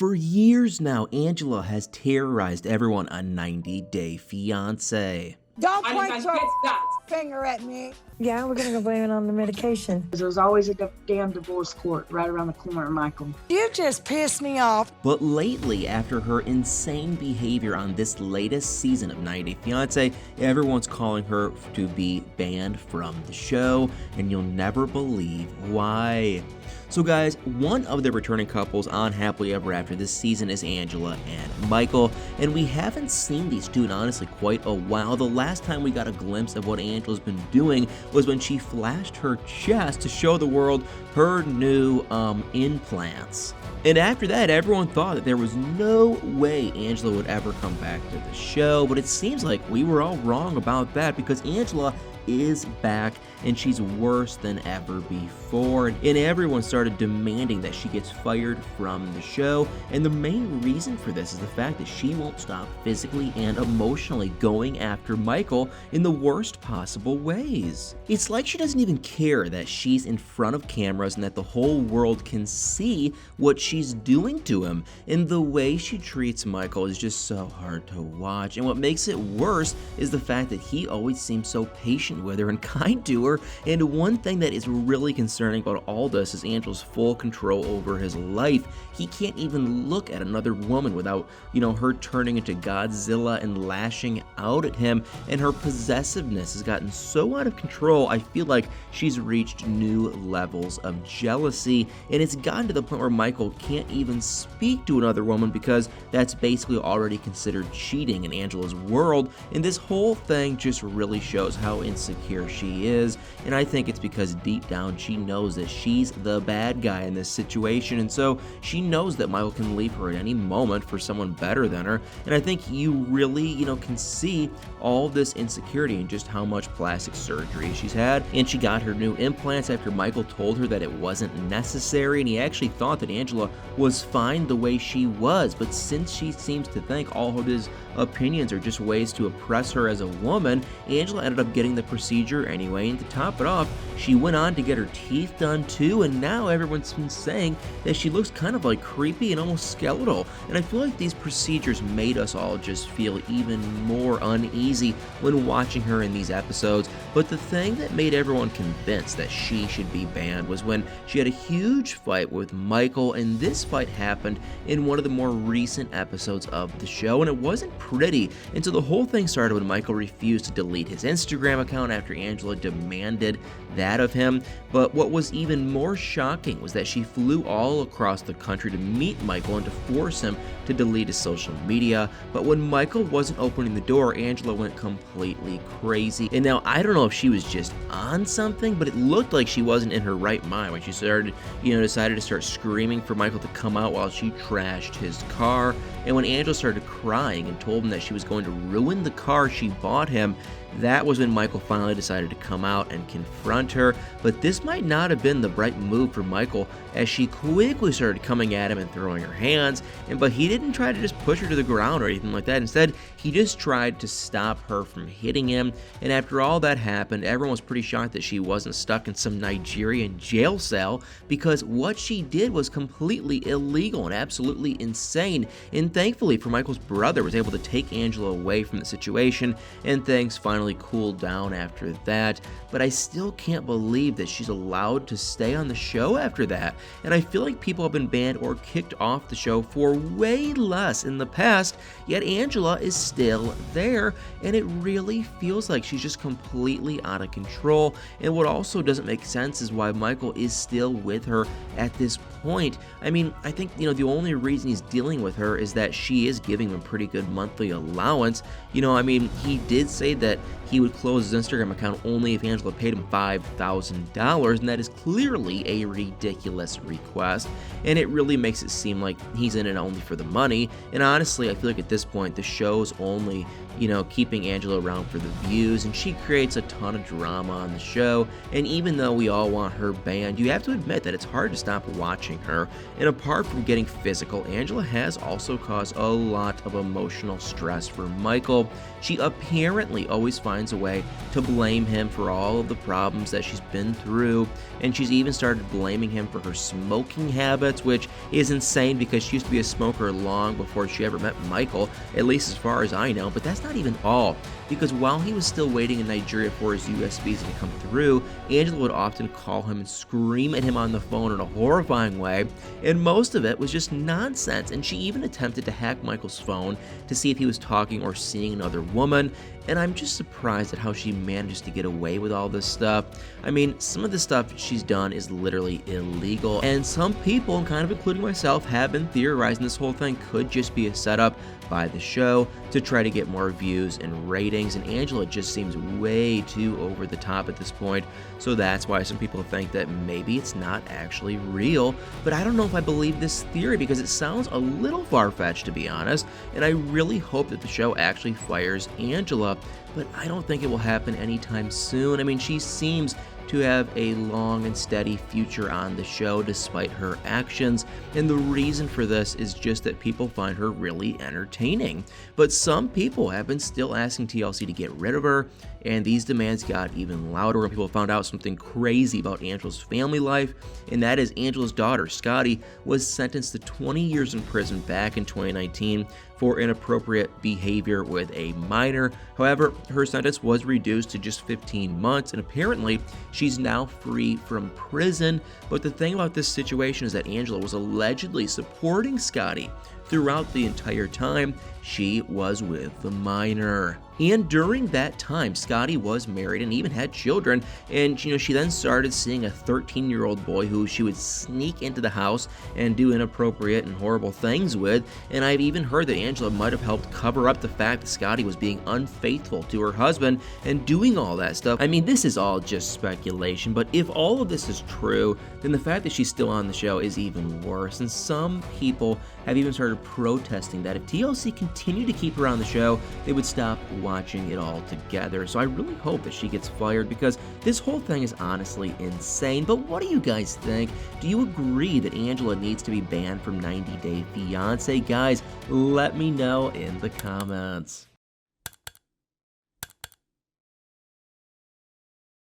For years now, Angela has terrorized everyone on 90 Day Fiance. Don't point your finger at me. Yeah, we're gonna go blame it on the medication. There's always a damn divorce court right around the corner, Michael. You just pissed me off. But lately, after her insane behavior on this latest season of 90 Day Fiance, everyone's calling her to be banned from the show, and you'll never believe why. So guys, one of the returning couples on Happily Ever After this season is Angela and Michael, and we haven't seen these two in honestly quite a while. The last time we got a glimpse of what Angela's been doing was when she flashed her chest to show the world her new implants. And after that, everyone thought that there was no way Angela would ever come back to the show, but it seems like we were all wrong about that because Angela is back and she's worse than ever before, and everyone started demanding that she gets fired from the show. And the main reason for this is the fact that she won't stop physically and emotionally going after Michael in the worst possible ways. It's like she doesn't even care that she's in front of cameras and that the whole world can see what she's doing to him, and the way she treats Michael is just so hard to watch. And what makes it worse is the fact that he always seems so patient with her and kind to her. And one thing that is really concerning about all this is Angela's full control over his life. He can't even look at another woman without, her turning into Godzilla and lashing out at him. And her possessiveness has gotten so out of control, I feel like she's reached new levels of jealousy. And it's gotten to the point where Michael can't even speak to another woman because that's basically already considered cheating in Angela's world. And this whole thing just really shows how insecure she is. And I think it's because deep down she knows that she's the bad guy in this situation, and so she knows that Michael can leave her at any moment for someone better than her. And I think you really, can see all this insecurity and just how much plastic surgery she's had. And she got her new implants after Michael told her that it wasn't necessary, and he actually thought that Angela was fine the way she was. But since she seems to think all of his opinions are just ways to oppress her as a woman, Angela ended up getting the procedure anyway. And to top it off, she went on to get her teeth done too, and now everyone's been saying that she looks kind of like creepy and almost skeletal. And I feel like these procedures made us all just feel even more uneasy when watching her in these episodes. But the thing that made everyone convinced that she should be banned was when she had a huge fight with Michael, and this fight happened in one of the more recent episodes of the show, and it wasn't pretty. And so the whole thing started when Michael refused to delete his Instagram account after Angela demanded that of him. But what was even more shocking was that she flew all across the country to meet Michael and to force him to delete his social media. But when Michael wasn't opening the door, Angela went completely crazy. And now I don't know if she was just on something, but it looked like she wasn't in her right mind when she started, decided to start screaming for Michael to come out while she trashed his car. And when Angela started crying and told him that she was going to ruin the car she bought him, that was when Michael finally decided to come out and confront her. But this might not have been the right move for Michael, as she quickly started coming at him and throwing her hands. But he didn't try to just push her to the ground or anything like that. Instead, he just tried to stop her from hitting him. And after all that happened, everyone was pretty shocked that she wasn't stuck in some Nigerian jail cell, because what she did was completely illegal and absolutely insane. And thankfully for Michael's brother was able to take Angela away from the situation, and things finally cooled down after that. But I still can't believe that she's allowed to stay on the show after that. And I feel like people have been banned or kicked off the show for way less in the past, yet Angela is still there, and it really feels like she's just completely out of control. And what also doesn't make sense is why Michael is still with her at this point. I mean, I think, the only reason he's dealing with her is that she is giving him a pretty good monthly allowance. He did say that he would close his Instagram account only if Angela paid him $5,000, and that is clearly a ridiculous request, and it really makes it seem like he's in it only for the money. And honestly, I feel like at this point, the show's only, keeping Angela around for the views, and she creates a ton of drama on the show. And even though we all want her banned, you have to admit that it's hard to stop watching her. And apart from getting physical, Angela has also caused a lot of emotional stress for Michael. She apparently always finds a way to to blame him for all of the problems that she's been through, and she's even started blaming him for her smoking habits, which is insane because she used to be a smoker long before she ever met Michael, at least as far as I know. But that's not even all, because while he was still waiting in Nigeria for his US visa to come through, Angela would often call him and scream at him on the phone in a horrifying way, and most of it was just nonsense. And she even attempted to hack Michael's phone to see if he was talking or seeing another woman, and I'm just surprised at how she manages to get away with all this stuff. I mean, some of the stuff she's done is literally illegal, and some people, kind of including myself, have been theorizing this whole thing could just be a setup by the show to try to get more views and ratings, and Angela just seems way too over the top at this point, so that's why some people think that maybe it's not actually real. But I don't know if I believe this theory because it sounds a little far-fetched, to be honest, and I really hope that the show actually fires Angela, but I don't think it will happen anytime soon. I mean, she seems to have a long and steady future on the show despite her actions, and the reason for this is just that people find her really entertaining. But some people have been still asking TLC to get rid of her, and these demands got even louder when people found out something crazy about Angela's family life, and that is Angela's daughter, Scotty, was sentenced to 20 years in prison back in 2019 for inappropriate behavior with a minor. However, her sentence was reduced to just 15 months, and apparently she's now free from prison. But the thing about this situation is that Angela was allegedly supporting Scotty throughout the entire time she was with the minor. And during that time, Scotty was married and even had children, and she then started seeing a 13-year-old boy who she would sneak into the house and do inappropriate and horrible things with. And I've even heard that Angela might have helped cover up the fact that Scotty was being unfaithful to her husband and doing all that stuff. I mean, this is all just speculation, but if all of this is true, then the fact that she's still on the show is even worse. And some people have even started protesting that if TLC continued to keep her on the show, they would stop watching it all together. So I really hope that she gets fired because this whole thing is honestly insane. But what do you guys think? Do you agree that Angela needs to be banned from 90 Day Fiance? Guys, let me know in the comments.